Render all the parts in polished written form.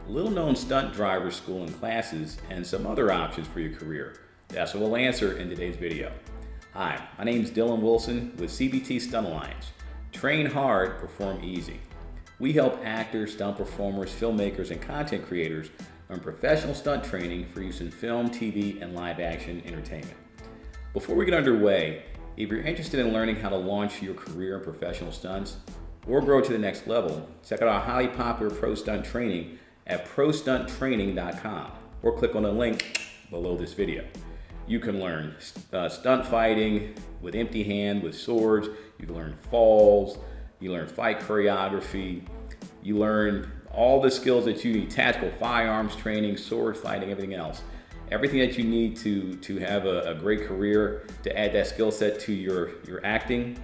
little known stunt driver school and classes, and some other options for your career. That's what we'll answer in today's video. Hi, my name is Dylan Wilson with CBT Stunt Alliance. Train hard, perform easy. We help actors, stunt performers, filmmakers, and content creators learn professional stunt training for use in film, TV, and live action entertainment. Before we get underway, if you're interested in learning how to launch your career in professional stunts or grow to the next level, check out our highly popular Pro Stunt training at prostunttraining.com or click on the link below this video. You can learn stunt fighting with empty hand, with swords. You can learn falls. You learn fight choreography. You learn all the skills that you need, tactical firearms training, sword fighting, everything else. Everything that you need to have a great career, to add that skill set to your acting,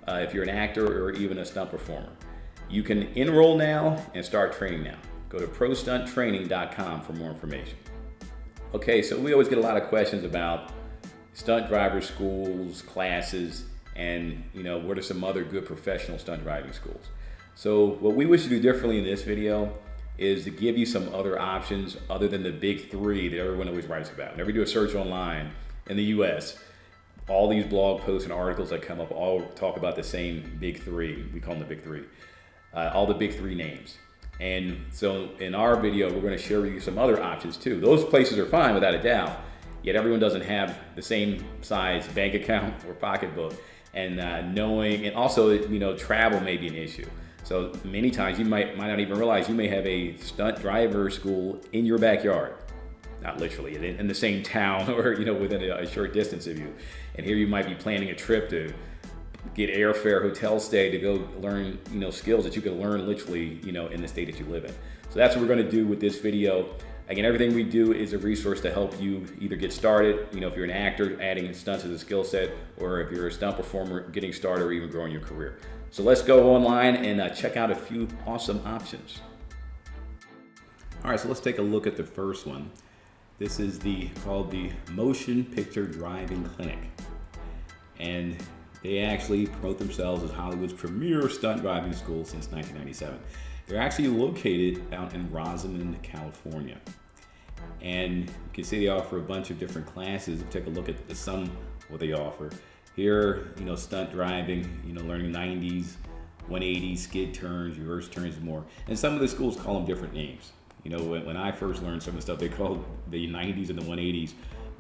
if you're an actor or even a stunt performer. You can enroll now and start training now. Go to prostunttraining.com for more information. Okay, so we always get a lot of questions about stunt driver schools, classes, and what are some other good professional stunt driving schools. So what we wish to do differently in this video is to give you some other options other than the big three that everyone always writes about. Whenever you do a search online in the US, all these blog posts and articles that come up all talk about the same big three. We call them the big three. All the big three names. And so in our video, we're going to share with you some other options too. Those places are fine without a doubt, yet everyone doesn't have the same size bank account or pocketbook. And knowing, and also, travel may be an issue. So many times you might not even realize you may have a stunt driver school in your backyard. Not literally, in the same town or within a short distance of you. And here you might be planning a trip to get airfare, hotel stay to go learn skills that you can learn literally in the state that you live in. So that's what we're going to do with this video. Again, everything we do is a resource to help you either get started, if you're an actor, adding stunts as a skill set, or if you're a stunt performer, getting started or even growing your career. So let's go online and check out a few awesome options. All right, so let's take a look at the first one. This is called the Motion Picture Driving Clinic. And they actually promote themselves as Hollywood's premier stunt driving school since 1997. They're actually located out in Rosamond, California. And you can see they offer a bunch of different classes. Take a look at what they offer. Here, stunt driving, learning 90s, 180s, skid turns, reverse turns, and more. And some of the schools call them different names. When I first learned some of the stuff, they called the 90s and the 180s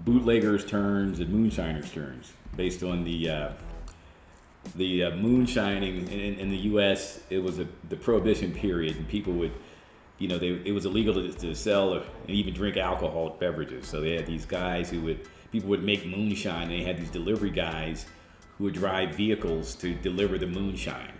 bootleggers turns and moonshiners turns, based on the moonshining in the U.S. It was the Prohibition period, and people would, it was illegal to sell and even drink alcoholic beverages. So they had these guys people would make moonshine. They had these delivery guys who would drive vehicles to deliver the moonshine.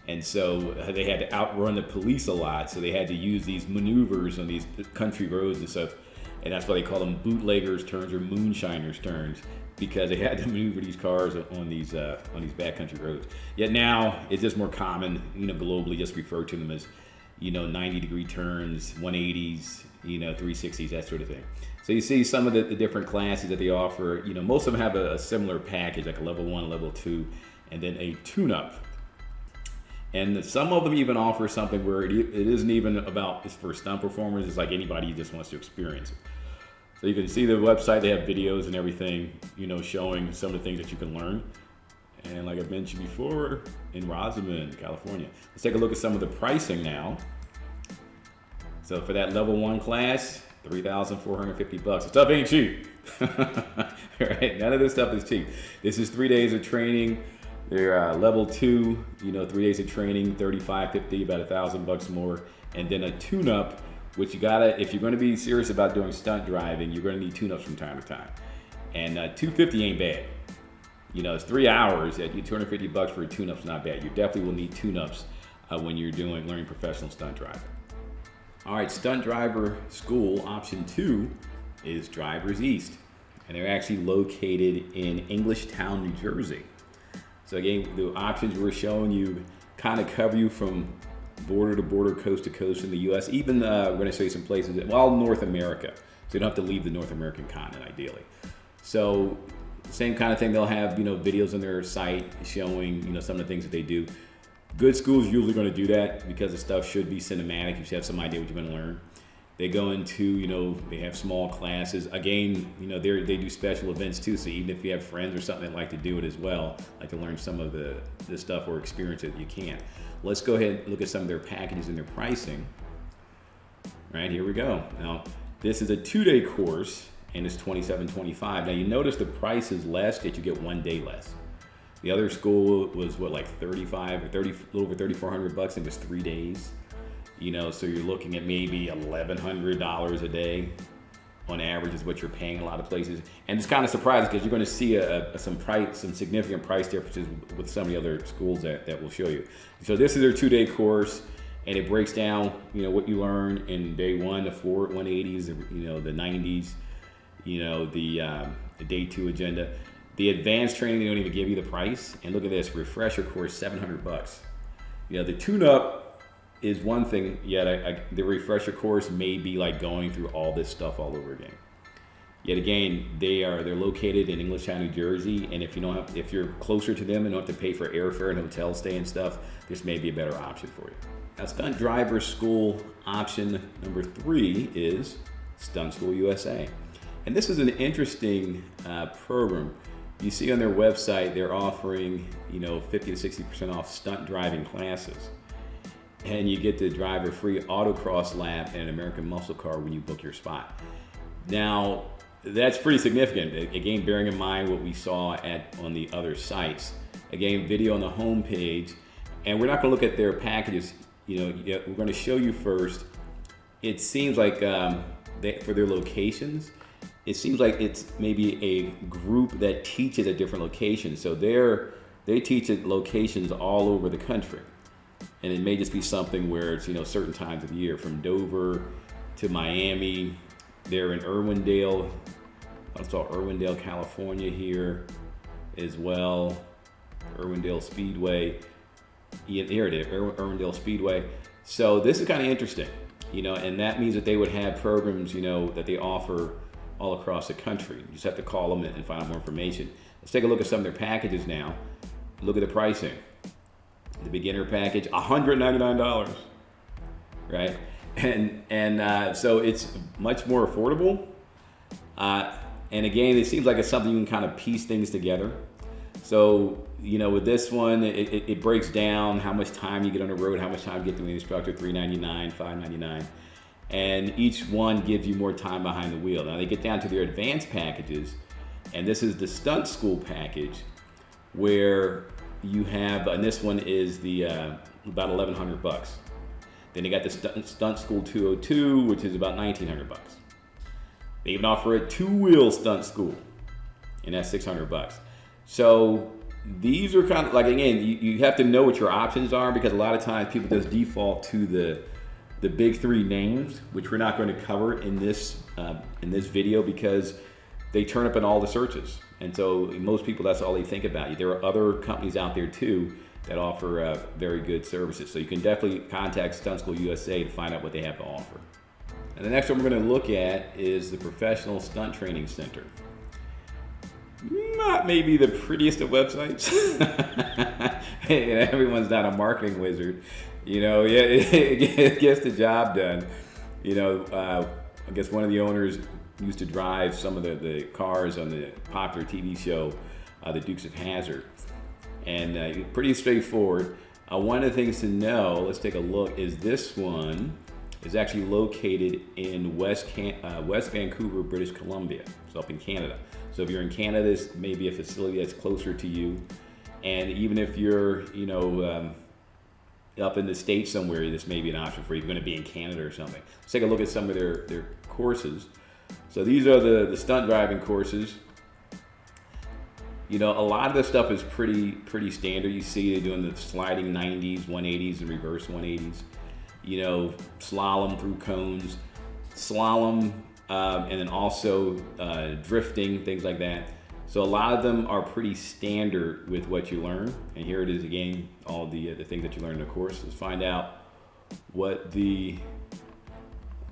And so they had to outrun the police a lot. So they had to use these maneuvers on these country roads and stuff. And that's why they call them bootleggers turns or moonshiners turns, because they had to maneuver these cars on these backcountry roads. Yet now it's just more common, globally, just refer to them as, 90-degree turns, 180s, 360s, that sort of thing. So you see some of the different classes that they offer. Most of them have a similar package, like a level 1, level 2, and then a tune-up. And some of them even offer something where it isn't even about, it's for stunt performers. It's like anybody who just wants to experience it. So you can see the website, they have videos and everything, showing some of the things that you can learn. And like I mentioned before, in Rosamond, California. Let's take a look at some of the pricing now. So for that level 1 class, $3,450. The stuff ain't cheap. Right? None of this stuff is cheap. This is 3 days of training. They're level 2, 3 days of training, $3,550, about $1,000 more. And then a tune-up, which you gotta, if you're gonna be serious about doing stunt driving, you're gonna need tune-ups from time to time. And $250 ain't bad. It's 3 hours, at $250 for a tune-up's not bad. You definitely will need tune-ups when you're learning professional stunt driving. All right, stunt driver school, option 2 is Drivers East. And they're actually located in Englishtown, New Jersey. So again, the options we're showing you kind of cover you from border to border, coast to coast in the U.S. Even we're going to show you some places, North America. So you don't have to leave the North American continent, ideally. So same kind of thing. They'll have videos on their site showing some of the things that they do. Good schools usually going to do that because the stuff should be cinematic. You should have some idea what you're going to learn. They go into, you know, they have small classes. Again, you know, they do special events too. So even if you have friends or something that like to do it as well, like to learn some of the stuff or experience that you can. Let's go ahead and look at some of their packages and their pricing. Right, here we go. Now, this is a 2-day course and it's $27.25. Now you notice the price is less, that you get 1 day less. The other school was what, like 35 or 30, a little over 3,400 bucks, and it was 3 days. You know, so you're looking at maybe $1,100 a day on average is what you're paying in a lot of places. And it's kind of surprising because you're going to see some significant price differences with some of the other schools that we'll show you. So this is their 2-day course, and it breaks down, you know, what you learn in day 1, the 180s, you know, the 90s, you know, the day 2 agenda. The advanced training, they don't even give you the price. And look at this, refresher course, 700 bucks. You know, the tune-up is one thing, yet the refresher course may be like going through all this stuff all over again. Yet again, they're located in Englishtown, New Jersey, and if you're closer to them and don't have to pay for airfare and hotel stay and stuff, this may be a better option for you. Now, Stunt Driver School option number 3 is Stunt School USA, and this is an interesting program. You see on their website they're offering, you know, 50 to 60% off stunt driving classes. And you get to drive a free autocross lap and an American muscle car when you book your spot. Now, that's pretty significant. Again, bearing in mind what we saw on the other sites. Again, video on the home page. And we're not going to look at their packages. You know, we're going to show you first. It seems like for their locations, it seems like it's maybe a group that teaches at different locations. So they teach at locations all over the country. And it may just be something where it's, you know, certain times of the year, from Dover to Miami. They're in Irwindale, California here as well. Irwindale Speedway. Yeah, here it is, Irwindale Speedway. So this is kind of interesting, you know, and that means that they would have programs, you know, that they offer all across the country. You just have to call them and find out more information. Let's take a look at some of their packages now. Look at the pricing. The beginner package, $199, right? And so it's much more affordable. And again, it seems like it's something you can kind of piece things together. So, you know, with this one, it breaks down how much time you get on the road, how much time you get to the instructor, $399, $599. And each one gives you more time behind the wheel. Now they get down to their advanced packages, and this is the Stunt School package, where you have, and this one is the about 1,100 bucks. Then they got the Stunt School 202, which is about 1,900 bucks. They even offer a 2-wheel stunt school, and that's 600 bucks. So these are kind of like, again, you have to know what your options are, because a lot of times people just default to the big 3 names, which we're not going to cover in this video, because they turn up in all the searches. And so most people, that's all they think about. There are other companies out there too that offer very good services. So you can definitely contact Stunt School USA to find out what they have to offer. And the next one we're going to look at is the Professional Stunt Training Center. Not maybe the prettiest of websites. Everyone's not a marketing wizard. You know, yeah, it gets the job done. You know, I guess one of the owners used to drive some of the cars on the popular TV show, The Dukes of Hazzard. And pretty straightforward. One of the things to know, let's take a look, is this one is actually located in West Vancouver, British Columbia. It's up in Canada. So if you're in Canada, this may be a facility that's closer to you. And even if you're, you know, up in the States somewhere, this may be an option for you if you're going to be in Canada or something. Let's take a look at some of their courses. So these are the stunt driving courses. You know, a lot of this stuff is pretty standard. You see they're doing the sliding 90s, 180s, and reverse 180s. You know, slalom through cones, slalom, and then also drifting, things like that. So a lot of them are pretty standard with what you learn. And here it is again, all the things that you learn in the course. Let's find out what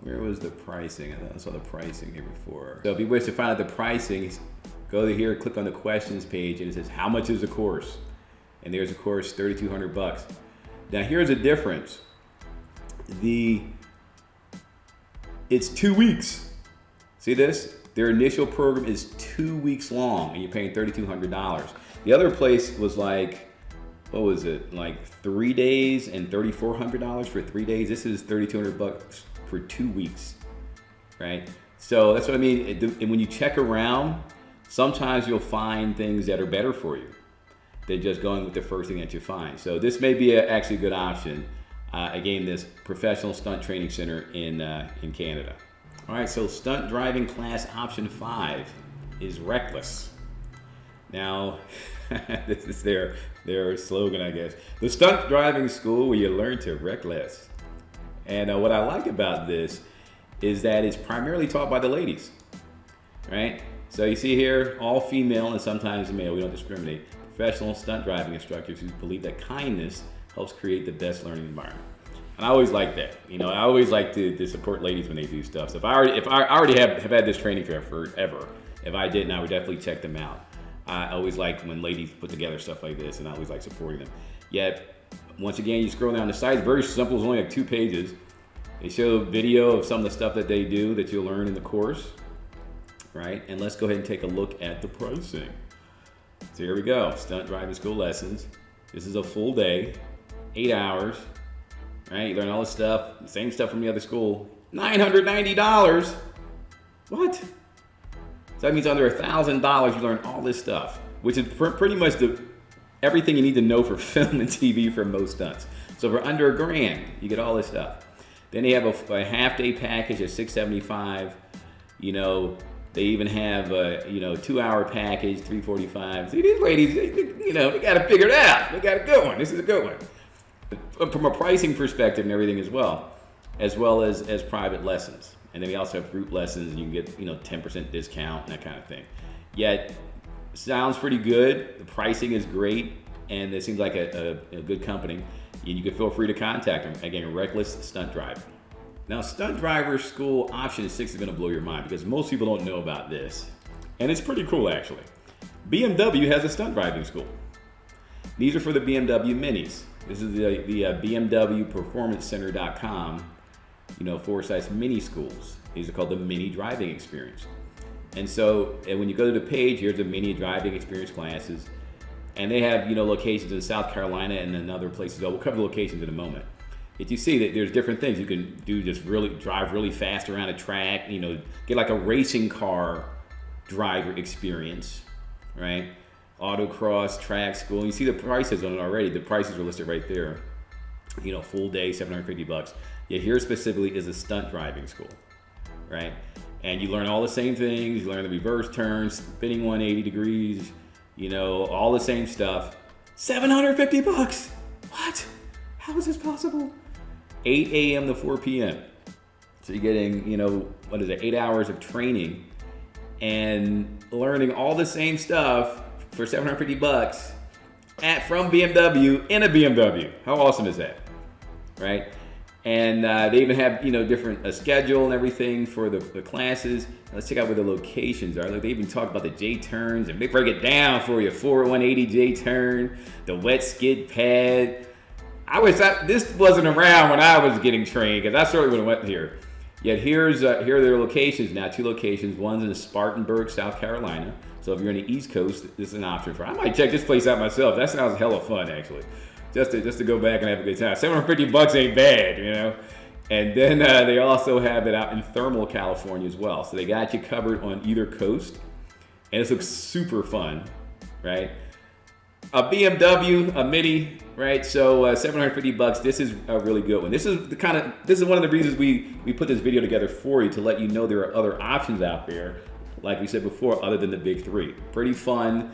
where was the pricing? I saw the pricing here before. So if you wish to find out the pricing, go to here, click on the questions page, and it says, how much is the course? And there's a course, 3,200 bucks. Now here's a difference. The It's 2 weeks. See this? Their initial program is 2 weeks long, and you're paying $3,200. The other place was like, what was it? Like 3 days and $3,400 for 3 days. This is $3,200 for 2 weeks, right? So that's what I mean. And when you check around, sometimes you'll find things that are better for you than just going with the first thing that you find. So this may be actually a good option. Again, this professional stunt training center in Canada. All right, so stunt driving class option 5 is reckless. Now, this is their slogan, I guess. The stunt driving school where you learn to wreck less. And what I like about this is that it's primarily taught by the ladies, right? So you see here, all female and sometimes male, we don't discriminate, professional stunt driving instructors who believe that kindness helps create the best learning environment. And I always like that. You know, I always like to support ladies when they do stuff. So if I already have had this training fair forever, if I didn't, I would definitely check them out. I always like when ladies put together stuff like this, and I always like supporting them. Yet, once again, you scroll down the site, it's very simple, it's only like 2 pages. They show a video of some of the stuff that they do that you'll learn in the course, right? And let's go ahead and take a look at the pricing. So here we go, stunt driving school lessons. This is a full day, 8 hours, right? You learn all this stuff, the same stuff from the other school. $990. What? So that means under $1,000 you learn all this stuff, which is pretty much everything you need to know for film and TV for most stunts. So for under $1,000, you get all this stuff. Then they have a half-day package at $675. You know, they even have a 2-hour package, $345. See, these ladies, they got to figure it out. They got a good one. This is a good one. From a pricing perspective and everything as well as private lessons. And then we also have group lessons, and you can get 10% discount and that kind of thing. Yet, sounds pretty good. The pricing is great, and it seems like a good company. And you can feel free to contact them. Again, Reckless Stunt Driving. Now, Stunt Driver School Option 6 is going to blow your mind because most people don't know about this. And it's pretty cool, actually. BMW has a stunt driving school. These are for the BMW Minis. This is the BMW Performance Center.com, / mini schools. These are called the Mini Driving Experience. And so, when you go to the page, here's the Mini Driving Experience classes. And they have, locations in South Carolina and in other places. We'll cover the locations in a moment. If you see that there's different things you can do, just drive really fast around a track, get like a racing car driver experience, right? Autocross, track school. And you see the prices on it already. The prices are listed right there. Full day, $750. Yeah, here specifically is a stunt driving school, right? And you learn all the same things. You learn the reverse turns, spinning 180 degrees, all the same stuff. $750. What? How is this possible? 8 a.m. to 4 p.m. So you're getting, 8 hours of training and learning all the same stuff for $750 from BMW in a BMW. How awesome is that, right? And they even have, different schedule and everything for the classes. Let's check out where the locations are. Like, they even talk about the J-turns, and they break it down for you. 4-180 J-turn, the wet skid pad. I wish this wasn't around when I was getting trained, because I certainly would have went here. Yet here are their locations now, 2 locations. One's in Spartanburg, South Carolina. So if you're on the East Coast, this is an option for. I might check this place out myself. That sounds hella fun, actually. Just to go back and have a good time. $750 ain't bad, And then they also have it out in Thermal, California as well. So they got you covered on either coast. And this looks super fun, right? A BMW, a Mini, right? So $750. This is a really good one. This is one of the reasons we put this video together for you, to let you know there are other options out there, like we said before, other than the big 3. Pretty fun,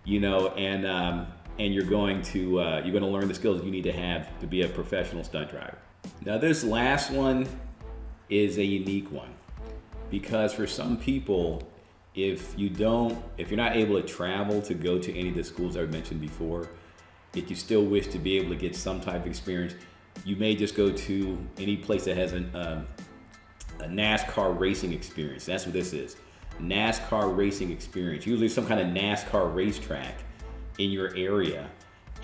and you're going to learn the skills you need to have to be a professional stunt driver. Now, this last one is a unique one, because for some people, if you're not able to travel to go to any of the schools I mentioned before, if you still wish to be able to get some type of experience, you may just go to any place that has a NASCAR racing experience. That's what this is. NASCAR racing experience. Usually some kind of NASCAR racetrack in your area,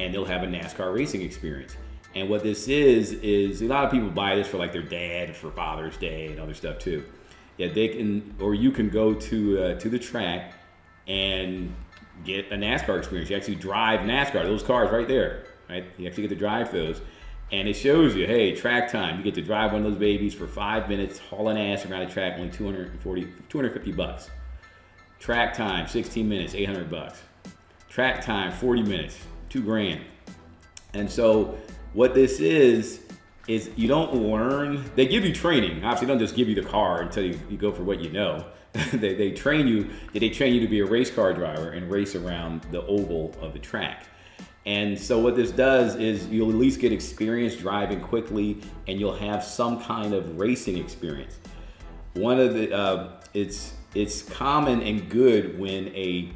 and they'll have a NASCAR racing experience. And what this is a lot of people buy this for like their dad, for Father's Day and other stuff too. Yeah, they can, or you can go to the track and get a NASCAR experience. You actually drive NASCAR, those cars right there, right? You actually get to drive those. And it shows you, hey, track time. You get to drive one of those babies for 5 minutes, hauling ass around the track, only $250. Track time, 16 minutes, $800. Track time, 40 minutes, $2,000. And so what this is you don't learn, they give you training. Obviously, they don't just give you the car until you go for what you know. they train you to be a race car driver and race around the oval of the track. And so what this does is you'll at least get experience driving quickly, and you'll have some kind of racing experience. One of the it's common and good when a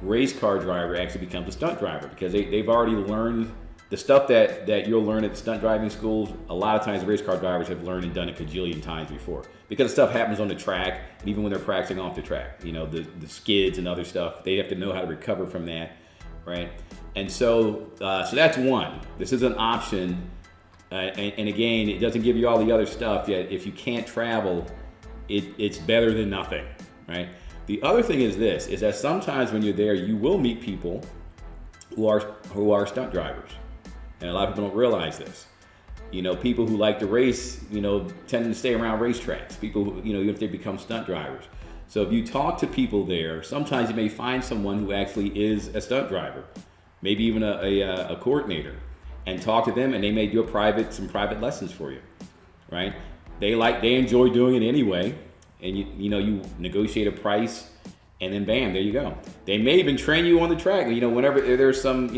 race car driver actually becomes a stunt driver, because they've already learned the stuff that you'll learn at the stunt driving schools. A lot of times race car drivers have learned and done it a cajillion times before, because stuff happens on the track, and even when they're practicing off the track, you know, the skids and other stuff, they have to know how to recover from that, right? And so that's one. This is an option, and again, it doesn't give you all the other stuff yet. If you can't travel, it's better than nothing, right? The other thing is this, is that sometimes when you're there, you will meet people who are stunt drivers. And a lot of people don't realize this. You know, people who like to race, you know, tend to stay around racetracks. People who, you know, even if they become stunt drivers. So if you talk to people there, sometimes you may find someone who actually is a stunt driver, maybe even a coordinator, and talk to them, and they may do some private lessons for you, right? They enjoy doing it anyway, and you negotiate a price, and then bam, there you go. They may even train you on the track. You know, whenever there's some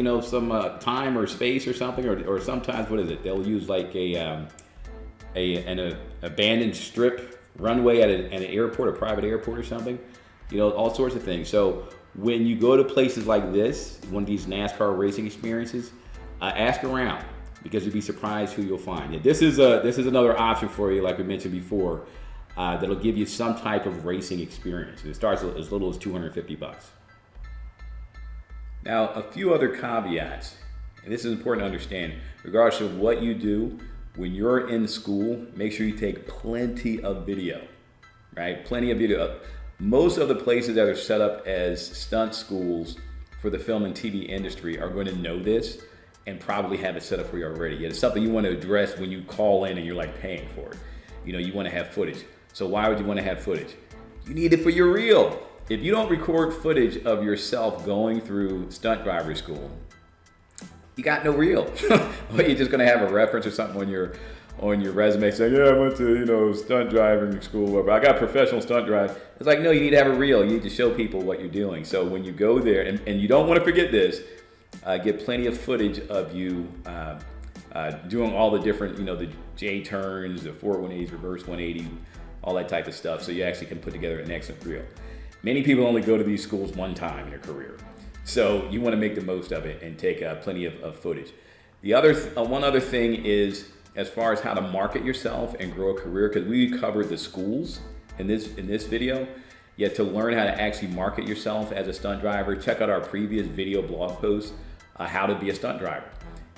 time or space or something, or sometimes what is it? They'll use like an abandoned strip runway at an airport, a private airport or something. You know, all sorts of things. So when you go to places like this, one of these NASCAR racing experiences, ask around, because you'd be surprised who you'll find. Yeah, this is another option for you, like we mentioned before. That'll give you some type of racing experience. It starts as little as $250. Now, a few other caveats, and this is important to understand. Regardless of what you do, when you're in school, make sure you take plenty of video, right? Plenty of video. Most of the places that are set up as stunt schools for the film and TV industry are going to know this and probably have it set up for you already. Yet it's something you want to address when you call in and you're like paying for it. You know, you want to have footage. So why would you want to have footage? You need it for your reel. If you don't record footage of yourself going through stunt driver school, you got no reel. Well, you're just going to have a reference or something on your resume saying, yeah, I went to, stunt driving school, or I got professional stunt drive. It's like, no, you need to have a reel. You need to show people what you're doing. So when you go there, and you don't want to forget this, get plenty of footage of you doing all the different, the J turns, the forward 180s, reverse 180, all that type of stuff, so you actually can put together an excellent reel. Many people only go to these schools one time in their career, so you want to make the most of it and take plenty of footage. The one other thing is, as far as how to market yourself and grow a career, because we covered the schools in this video, yet to learn how to actually market yourself as a stunt driver, check out our previous video blog post, how to be a stunt driver.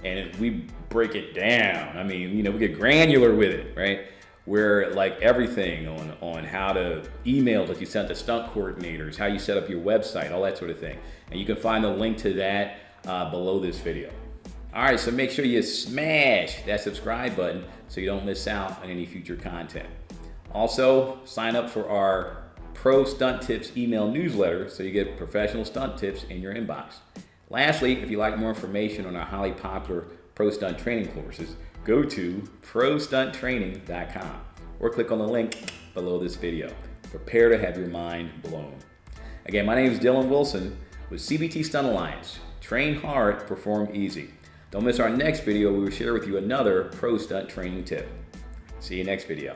And we break it down. I mean, we get granular with it, right? Where like everything on how to email that you send to stunt coordinators, how you set up your website, all that sort of thing. And you can find the link to that below this video. All right, so make sure you smash that subscribe button so you don't miss out on any future content. Also, sign up for our Pro Stunt Tips email newsletter so you get professional stunt tips in your inbox. Lastly, if you'd like more information on our highly popular Pro Stunt training courses, go to prostunttraining.com or click on the link below this video. Prepare to have your mind blown. Again, my name is Dylan Wilson with CBT Stunt Alliance. Train hard, perform easy. Don't miss our next video. We will share with you another Pro Stunt training tip. See you next video.